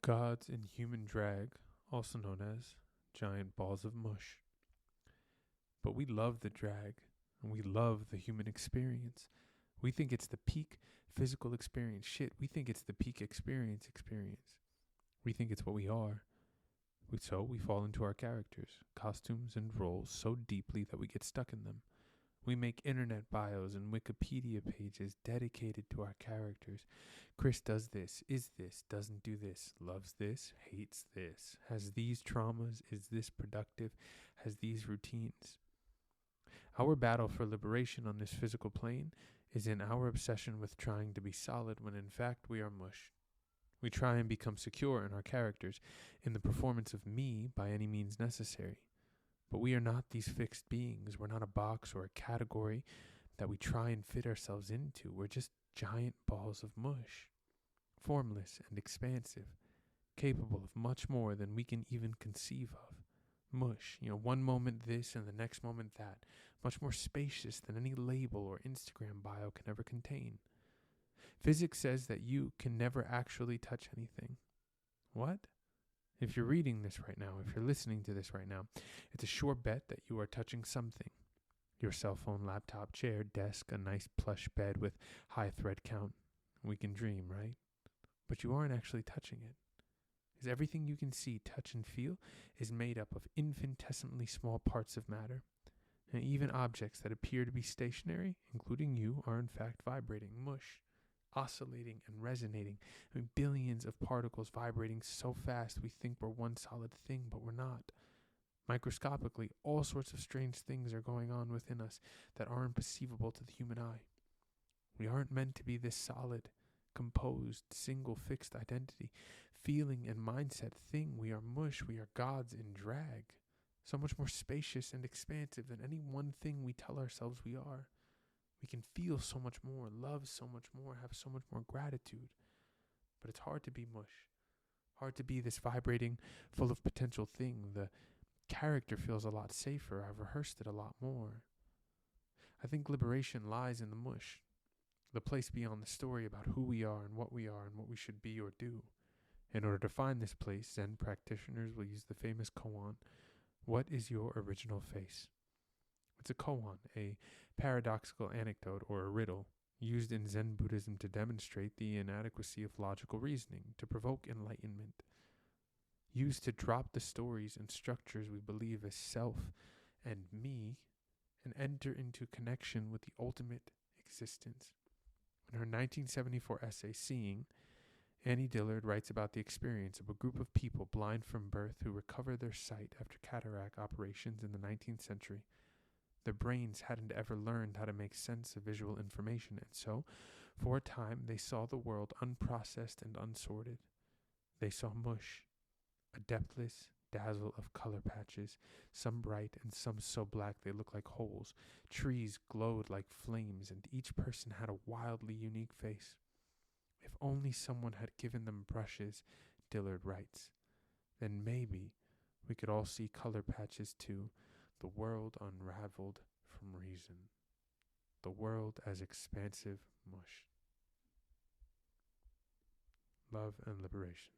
Gods in human drag, also known as giant balls of mush. But we love the drag, and we love the human experience. We think it's the peak physical experience. Shit, we think it's the peak experience. We think it's what we are. So we fall into our characters, costumes, and roles so deeply that we get stuck in them. We make internet bios and Wikipedia pages dedicated to our characters. Chris does this, is this, doesn't do this, loves this, hates this, has these traumas, is this productive, has these routines. Our battle for liberation on this physical plane is in our obsession with trying to be solid when in fact we are mush. We try and become secure in our characters, in the performance of me by any means necessary. But we are not these fixed beings. We're not a box or a category that we try and fit ourselves into. We're just giant balls of mush, formless and expansive, capable of much more than we can even conceive of. Mush, one moment this and the next moment that, much more spacious than any label or Instagram bio can ever contain. Physics says that you can never actually touch anything. What? If you're reading this right now, if you're listening to this right now, it's a sure bet that you are touching something. Your cell phone, laptop, chair, desk, a nice plush bed with high thread count. We can dream, right? But you aren't actually touching it. Because everything you can see, touch, and feel is made up of infinitesimally small parts of matter. And even objects that appear to be stationary, including you, are in fact vibrating. Mush. Oscillating and resonating. Billions of particles vibrating so fast we think we're one solid thing, but we're not. Microscopically, all sorts of strange things are going on within us that aren't perceivable to the human eye. We aren't meant to be this solid, composed, single fixed identity, feeling and mindset thing. We are mush. We are gods in drag. So much more spacious and expansive than any one thing we tell ourselves we are. We can feel so much more, love so much more, have so much more gratitude. But it's hard to be mush. Hard to be this vibrating, full of potential thing. The character feels a lot safer. I've rehearsed it a lot more. I think liberation lies in the mush. The place beyond the story about who we are and what we should be or do. In order to find this place, Zen practitioners will use the famous koan. What is your original face? It's a koan, a paradoxical anecdote or a riddle, used in Zen Buddhism to demonstrate the inadequacy of logical reasoning, to provoke enlightenment. Used to drop the stories and structures we believe as self and me, and enter into connection with the ultimate existence. In her 1974 essay, Seeing, Annie Dillard writes about the experience of a group of people blind from birth who recover their sight after cataract operations in the 19th century. Their brains hadn't ever learned how to make sense of visual information, and so, for a time, they saw the world unprocessed and unsorted. They saw mush, a depthless dazzle of color patches, some bright and some so black they looked like holes. Trees glowed like flames, and each person had a wildly unique face. If only someone had given them brushes, Dillard writes, then maybe we could all see color patches too. The world unraveled from reason. The world as expansive mush. Love and liberation.